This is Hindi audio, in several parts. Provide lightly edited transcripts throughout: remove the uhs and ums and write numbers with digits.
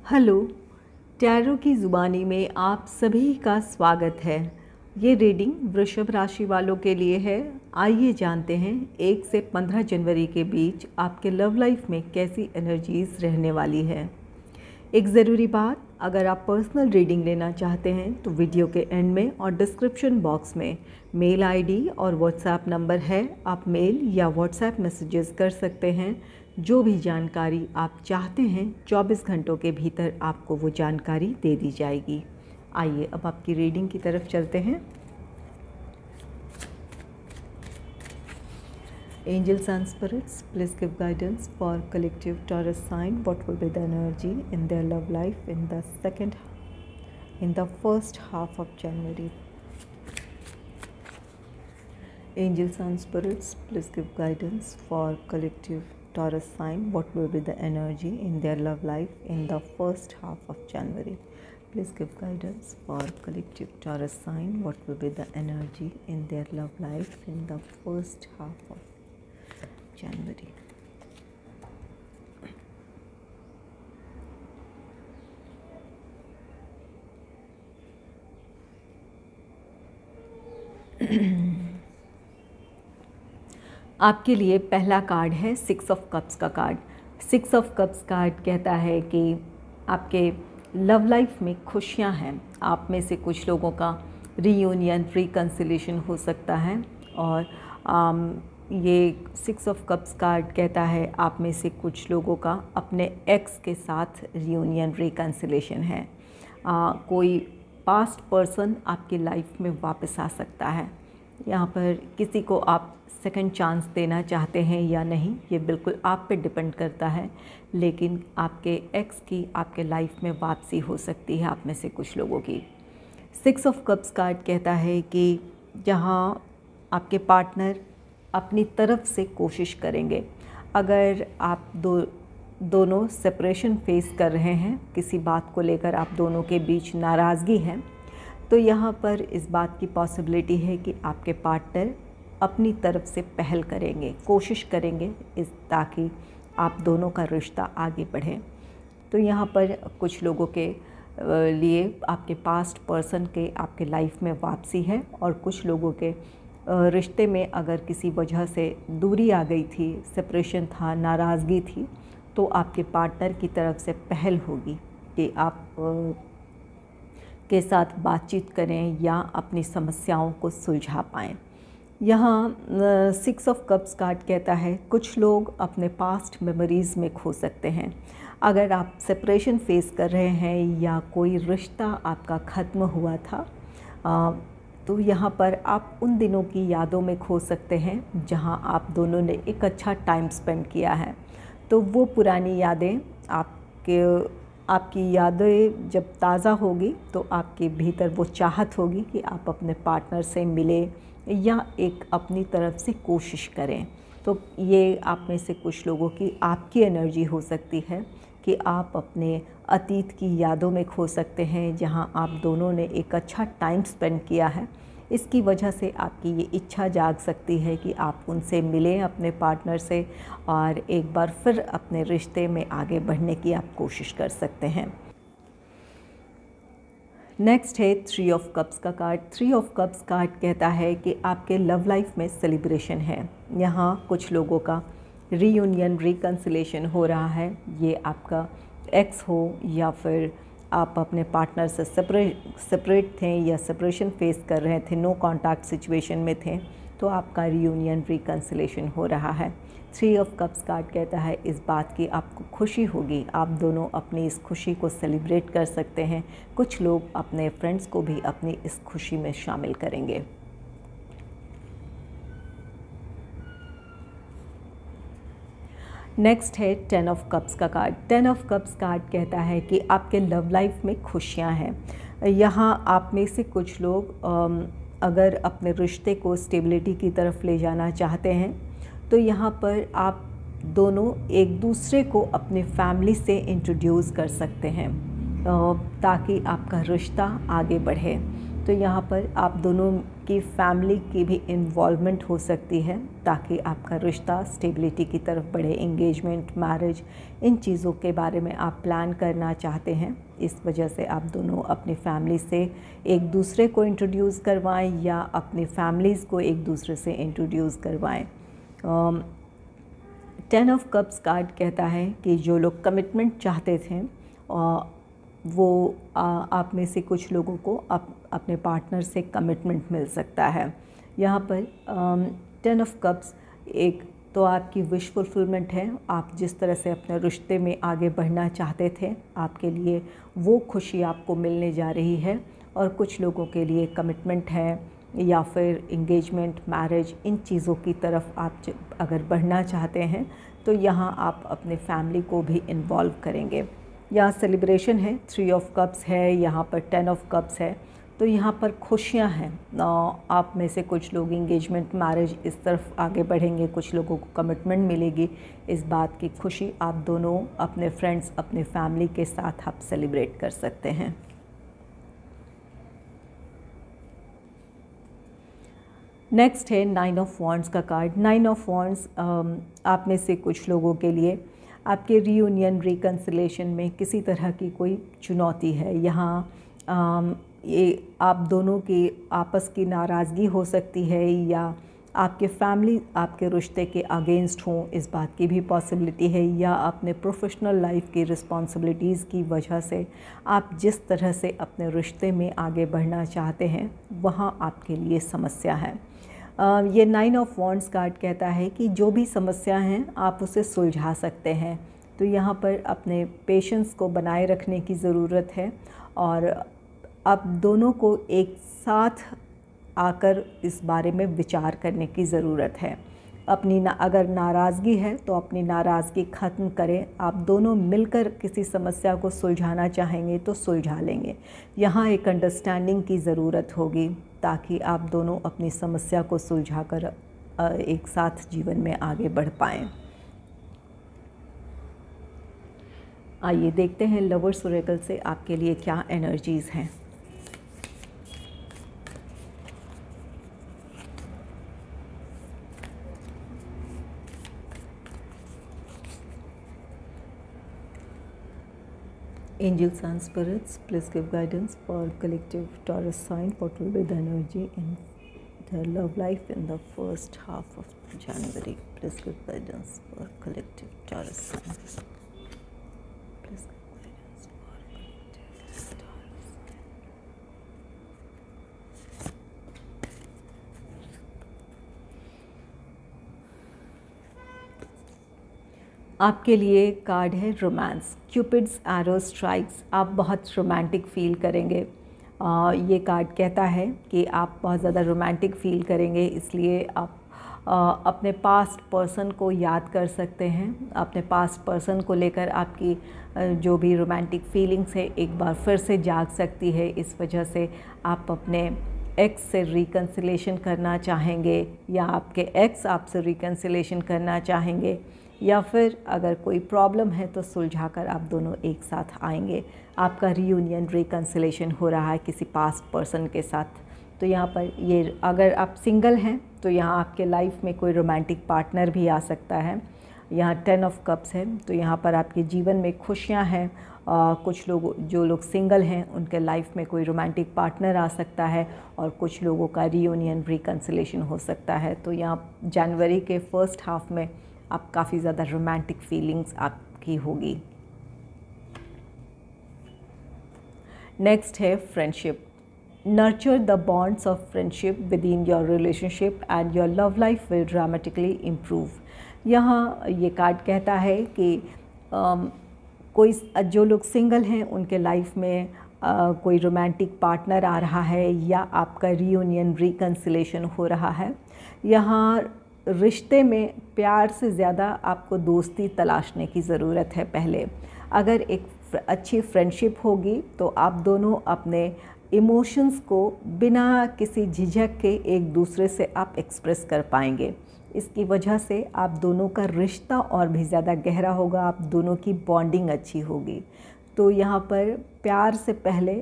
हेलो, टैरो की ज़ुबानी में आप सभी का स्वागत है। ये रीडिंग वृषभ राशि वालों के लिए है। आइए जानते हैं 1 से 15 जनवरी के बीच आपके लव लाइफ में कैसी एनर्जीज़ रहने वाली है। एक ज़रूरी बात, अगर आप पर्सनल रीडिंग लेना चाहते हैं तो वीडियो के एंड में और डिस्क्रिप्शन बॉक्स में मेल आईडी और व्हाट्सएप नंबर है। आप मेल या व्हाट्सएप मैसेजेस कर सकते हैं। जो भी जानकारी आप चाहते हैं 24 घंटों के भीतर आपको वो जानकारी दे दी जाएगी। आइए अब आपकी रीडिंग की तरफ चलते हैं। Angels and spirits, please give guidance for collective Taurus sign. What will be the energy in their love life in the first half of January? Angels and spirits, please give guidance for collective Taurus sign. What will be the energy in their love life in the first half of January? Please give guidance for collective Taurus sign. What will be the energy in their love life in the first half of January? आपके लिए पहला कार्ड है 6 ऑफ कप्स का कार्ड। 6 ऑफ कप्स कार्ड कहता है कि आपके लव लाइफ में खुशियां हैं। आप में से कुछ लोगों का रीयूनियन, रिकन्सिलेशन हो सकता है। और ये 6 ऑफ कप्स कार्ड कहता है आप में से कुछ लोगों का अपने एक्स के साथ रीयूनियन, रिकन्सिलेशन है। कोई पास्ट पर्सन आपकी लाइफ में वापस आ सकता है। यहाँ पर किसी को आप सेकंड चांस देना चाहते हैं या नहीं, ये बिल्कुल आप पे डिपेंड करता है। लेकिन आपके एक्स की आपके लाइफ में वापसी हो सकती है आप में से कुछ लोगों की। 6 ऑफ कप्स कार्ड कहता है कि जहाँ आपके पार्टनर अपनी तरफ से कोशिश करेंगे। अगर आप दोनों सेपरेशन फेस कर रहे हैं, किसी बात को लेकर आप दोनों के बीच नाराज़गी है, तो यहाँ पर इस बात की पॉसिबिलिटी है कि आपके पार्टनर अपनी तरफ से पहल करेंगे, कोशिश करेंगे ताकि आप दोनों का रिश्ता आगे बढ़े। तो यहाँ पर कुछ लोगों के लिए आपके पास्ट पर्सन के आपके लाइफ में वापसी है। और कुछ लोगों के रिश्ते में अगर किसी वजह से दूरी आ गई थी, सेपरेशन था, नाराज़गी थी, तो आपके पार्टनर की तरफ से पहल होगी कि आप के साथ बातचीत करें या अपनी समस्याओं को सुलझा पाएँ। यहाँ 6 ऑफ कप्स कार्ड कहता है कुछ लोग अपने पास्ट मेमोरीज़ में खो सकते हैं। अगर आप सेपरेशन फेस कर रहे हैं या कोई रिश्ता आपका ख़त्म हुआ था, तो यहाँ पर आप उन दिनों की यादों में खो सकते हैं जहाँ आप दोनों ने एक अच्छा टाइम स्पेंड किया है। तो वो पुरानी यादें आपकी यादें जब ताज़ा होगी तो आपके भीतर वो चाहत होगी कि आप अपने पार्टनर से मिले या एक अपनी तरफ से कोशिश करें। तो ये आप में से कुछ लोगों की आपकी एनर्जी हो सकती है कि आप अपने अतीत की यादों में खो सकते हैं जहां आप दोनों ने एक अच्छा टाइम स्पेंड किया है। इसकी वजह से आपकी ये इच्छा जाग सकती है कि आप उनसे मिलें, अपने पार्टनर से, और एक बार फिर अपने रिश्ते में आगे बढ़ने की आप कोशिश कर सकते हैं। नेक्स्ट है 3 ऑफ कप्स का कार्ड। 3 ऑफ कप्स कार्ड कहता है कि आपके लव लाइफ में सेलिब्रेशन है। यहाँ कुछ लोगों का रीयूनियन, रिकन्सिलेशन हो रहा है। ये आपका एक्स हो या फिर आप अपने पार्टनर से सेपरेट थे या सेपरेशन फेस कर रहे थे, नो कॉन्टैक्ट सिचुएशन में थे, तो आपका रीयूनियन, रिकन्सिलेशन हो रहा है। 3 ऑफ कप्स कार्ड कहता है इस बात की आपको खुशी होगी, आप दोनों अपनी इस खुशी को सेलिब्रेट कर सकते हैं। कुछ लोग अपने फ्रेंड्स को भी अपनी इस खुशी में शामिल करेंगे। नेक्स्ट है 10 ऑफ कप्स का कार्ड। 10 ऑफ कप्स कार्ड कहता है कि आपके लव लाइफ में खुशियां हैं। यहाँ आप में से कुछ लोग अगर अपने रिश्ते को स्टेबिलिटी की तरफ ले जाना चाहते हैं, तो यहाँ पर आप दोनों एक दूसरे को अपने फैमिली से इंट्रोड्यूस कर सकते हैं ताकि आपका रिश्ता आगे बढ़े। तो तो यहाँ पर आप दोनों की फैमिली की भी इन्वॉल्वमेंट हो सकती है ताकि आपका रिश्ता स्टेबिलिटी की तरफ बढ़े। एंगेजमेंट, मैरिज, इन चीज़ों के बारे में आप प्लान करना चाहते हैं। इस वजह से आप दोनों अपनी फैमिली से एक दूसरे को इंट्रोड्यूस करवाएं या अपनी फैमिलीज़ को एक दूसरे से इंट्रोड्यूस करवाएं। 10 ऑफ कप्स कार्ड कहता है कि जो लोग कमिटमेंट चाहते थे वो आप में से कुछ लोगों को अपने पार्टनर से कमिटमेंट मिल सकता है। यहाँ पर 10 ऑफ कप्स एक तो आपकी विश फुलफिलमेंट है। आप जिस तरह से अपने रिश्ते में आगे बढ़ना चाहते थे, आपके लिए वो खुशी आपको मिलने जा रही है। और कुछ लोगों के लिए कमिटमेंट है या फिर एंगेजमेंट, मैरिज, इन चीज़ों की तरफ आप अगर बढ़ना चाहते हैं तो यहाँ आप अपने फैमिली को भी इन्वॉल्व करेंगे। यहाँ सेलिब्रेशन है, 3 ऑफ कप्स है, यहाँ पर 10 ऑफ कप्स है, तो यहाँ पर खुशियाँ हैं। आप में से कुछ लोग एंगेजमेंट, मैरिज इस तरफ आगे बढ़ेंगे, कुछ लोगों को कमिटमेंट मिलेगी। इस बात की खुशी आप दोनों अपने फ्रेंड्स, अपने फैमिली के साथ आप सेलिब्रेट कर सकते हैं। नेक्स्ट है 9 ऑफ वॉन्ड्स का कार्ड। 9 ऑफ वॉन्ड्स आप में से कुछ लोगों के लिए आपके रीयूनियन, रिकन्सिलेशन में किसी तरह की कोई चुनौती है। यहाँ ये आप दोनों की आपस की नाराज़गी हो सकती है या आपके फैमिली आपके रिश्ते के अगेंस्ट हों, इस बात की भी पॉसिबिलिटी है। या अपने प्रोफेशनल लाइफ की रिस्पॉन्सिबिलिटीज़ की वजह से आप जिस तरह से अपने रिश्ते में आगे बढ़ना चाहते हैं वहाँ आपके लिए समस्या है। ये 9 ऑफ वॉन्ड्स कार्ड कहता है कि जो भी समस्या हैं आप उसे सुलझा सकते हैं। तो यहाँ पर अपने पेशेंस को बनाए रखने की ज़रूरत है और अब दोनों को एक साथ आकर इस बारे में विचार करने की ज़रूरत है। अगर नाराज़गी है तो अपनी नाराज़गी ख़त्म करें। आप दोनों मिलकर किसी समस्या को सुलझाना चाहेंगे तो सुलझा लेंगे। यहाँ एक अंडरस्टैंडिंग की ज़रूरत होगी ताकि आप दोनों अपनी समस्या को सुलझाकर एक साथ जीवन में आगे बढ़ पाएँ। आइए देखते हैं लवर्स ओरेकल से आपके लिए क्या एनर्जीज़ हैं। Angels and spirits, please give guidance for collective Taurus sign. What will be the energy in their love life in the first half of January? Please give guidance for collective Taurus sign. Please give guidance for collective Taurus sign. आपके लिए कार्ड है रोमांस, क्यूपिड्स एरो स्ट्राइक्स। आप बहुत रोमांटिक फ़ील करेंगे। ये कार्ड कहता है कि आप बहुत ज़्यादा रोमांटिक फ़ील करेंगे, इसलिए आप अपने पास्ट पर्सन को याद कर सकते हैं। अपने पास्ट पर्सन को लेकर आपकी जो भी रोमांटिक फीलिंग्स है एक बार फिर से जाग सकती है। इस वजह से आप अपने एक्स से रिकन्सिलेशन करना चाहेंगे या आपके एक्स आपसे रिकन्सिलेशन करना चाहेंगे या फिर अगर कोई प्रॉब्लम है तो सुलझाकर आप दोनों एक साथ आएंगे। आपका रीयूनियन, रिकन्सिलेशन हो रहा है किसी पास्ट पर्सन के साथ। तो यहाँ पर ये अगर आप सिंगल हैं तो यहाँ आपके लाइफ में कोई रोमांटिक पार्टनर भी आ सकता है। यहाँ 10 ऑफ कप्स है तो यहाँ पर आपके जीवन में खुशियाँ हैं। कुछ लोग जो लोग सिंगल हैं उनके लाइफ में कोई रोमांटिक पार्टनर आ सकता है और कुछ लोगों का रीयूनियन, रिकन्सिलेशन हो सकता है। तो यहाँ जनवरी के फर्स्ट हाफ में आप काफ़ी ज़्यादा रोमांटिक फीलिंग्स आपकी होगी। नेक्स्ट है friendship. Nurture the bonds of friendship with in your relationship and your love life will dramatically improve. यहाँ ये कार्ड कहता है कि कोई जो लोग सिंगल हैं उनके लाइफ में कोई रोमांटिक पार्टनर आ रहा है या आपका रीयूनियन, रिकन्सिलेशन हो रहा है। यहाँ रिश्ते में प्यार से ज़्यादा आपको दोस्ती तलाशने की ज़रूरत है। पहले अगर एक अच्छी फ्रेंडशिप होगी तो आप दोनों अपने इमोशंस को बिना किसी झिझक के एक दूसरे से आप एक्सप्रेस कर पाएंगे। इसकी वजह से आप दोनों का रिश्ता और भी ज़्यादा गहरा होगा, आप दोनों की बॉन्डिंग अच्छी होगी। तो यहाँ पर प्यार से पहले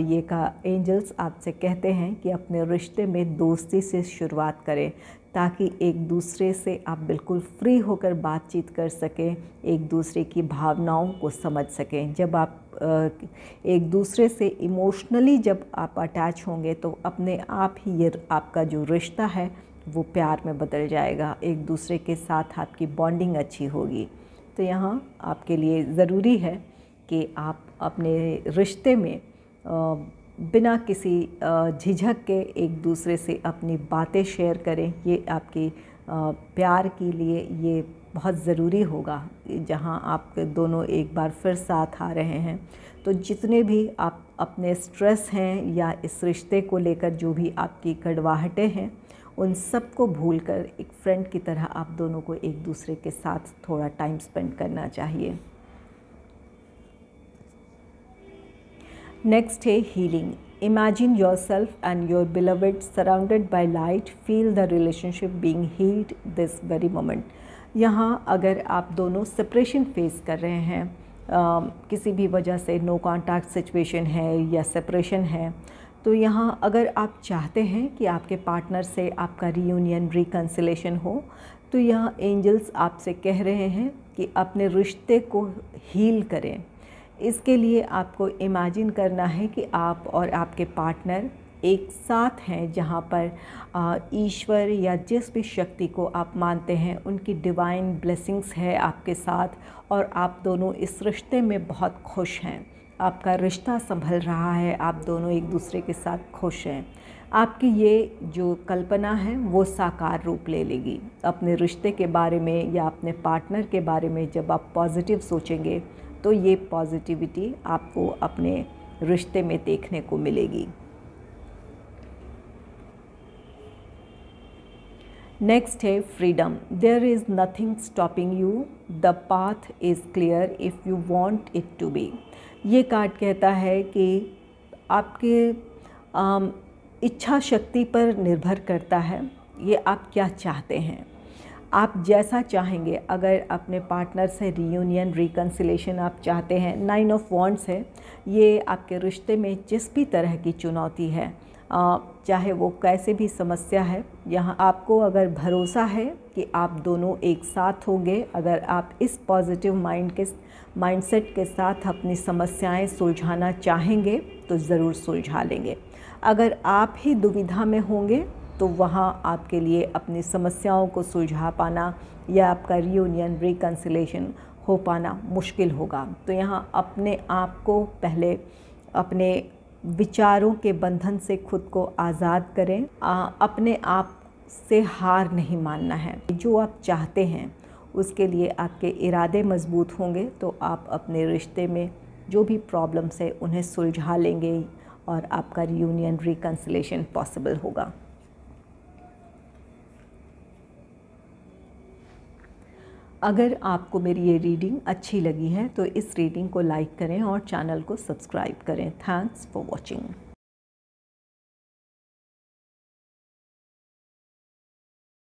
ये का एंजल्स आपसे कहते हैं कि अपने रिश्ते में दोस्ती से शुरुआत करें, ताकि एक दूसरे से आप बिल्कुल फ्री होकर बातचीत कर सकें, एक दूसरे की भावनाओं को समझ सकें। जब आप एक दूसरे से इमोशनली जब आप अटैच होंगे तो अपने आप ही ये आपका जो रिश्ता है वो प्यार में बदल जाएगा, एक दूसरे के साथ आपकी बॉन्डिंग अच्छी होगी। तो यहाँ आपके लिए ज़रूरी है कि आप अपने रिश्ते में बिना किसी झिझक के एक दूसरे से अपनी बातें शेयर करें। ये आपकी प्यार के लिए ये बहुत ज़रूरी होगा। जहाँ आप दोनों एक बार फिर साथ आ रहे हैं तो जितने भी आप अपने स्ट्रेस हैं या इस रिश्ते को लेकर जो भी आपकी कड़वाहटें हैं, उन सब को भूलकर एक फ्रेंड की तरह आप दोनों को एक दूसरे के साथ थोड़ा टाइम स्पेंड करना चाहिए। नेक्स्ट है healing. Imagine yourself and your beloved surrounded by light, feel the relationship being healed this very moment. यहाँ अगर आप दोनों सेपरेशन फेस कर रहे हैं, किसी भी वजह से नो कॉन्टैक्ट सिचुएशन है या सेपरेशन है, तो यहाँ अगर आप चाहते हैं कि आपके पार्टनर से आपका रीयूनियन रिकन्सिलेशन हो, तो यहाँ एंजल्स आपसे कह रहे हैं कि अपने रिश्ते को हील करें। इसके लिए आपको इमेजिन करना है कि आप और आपके पार्टनर एक साथ हैं, जहाँ पर ईश्वर या जिस भी शक्ति को आप मानते हैं उनकी डिवाइन ब्लेसिंग्स है आपके साथ, और आप दोनों इस रिश्ते में बहुत खुश हैं। आपका रिश्ता संभल रहा है, आप दोनों एक दूसरे के साथ खुश हैं। आपकी ये जो कल्पना है वो साकार रूप ले लेगी। अपने रिश्ते के बारे में या अपने पार्टनर के बारे में जब आप पॉजिटिव सोचेंगे तो ये पॉजिटिविटी आपको अपने रिश्ते में देखने को मिलेगी। नेक्स्ट है freedom. There is nothing stopping you, the path is clear if you want it to be. ये कार्ड कहता है कि आपके इच्छा शक्ति पर निर्भर करता है, ये आप क्या चाहते हैं। आप जैसा चाहेंगे, अगर अपने पार्टनर से रीयूनियन रिकन्सिलेशन आप चाहते हैं, 9 ऑफ वॉन्ड्स है, ये आपके रिश्ते में जिस भी तरह की चुनौती है, चाहे वो कैसे भी समस्या है, यहाँ आपको अगर भरोसा है कि आप दोनों एक साथ होंगे, अगर आप इस पॉजिटिव माइंडसेट के साथ अपनी समस्याएं सुलझाना चाहेंगे तो ज़रूर सुलझा लेंगे। अगर आप ही दुविधा में होंगे तो वहाँ आपके लिए अपनी समस्याओं को सुलझा पाना या आपका रीयूनियन रिकन्सिलेशन हो पाना मुश्किल होगा। तो यहाँ अपने आप को पहले अपने विचारों के बंधन से खुद को आज़ाद करें। अपने आप से हार नहीं मानना है। जो आप चाहते हैं उसके लिए आपके इरादे मजबूत होंगे तो आप अपने रिश्ते में जो भी प्रॉब्लम्स है उन्हें सुलझा लेंगे और आपका रीयूनियन रिकन्सिलेशन पॉसिबल होगा। अगर आपको मेरी ये रीडिंग अच्छी लगी है तो इस रीडिंग को लाइक करें और चैनल को सब्सक्राइब करें। Thanks for watching.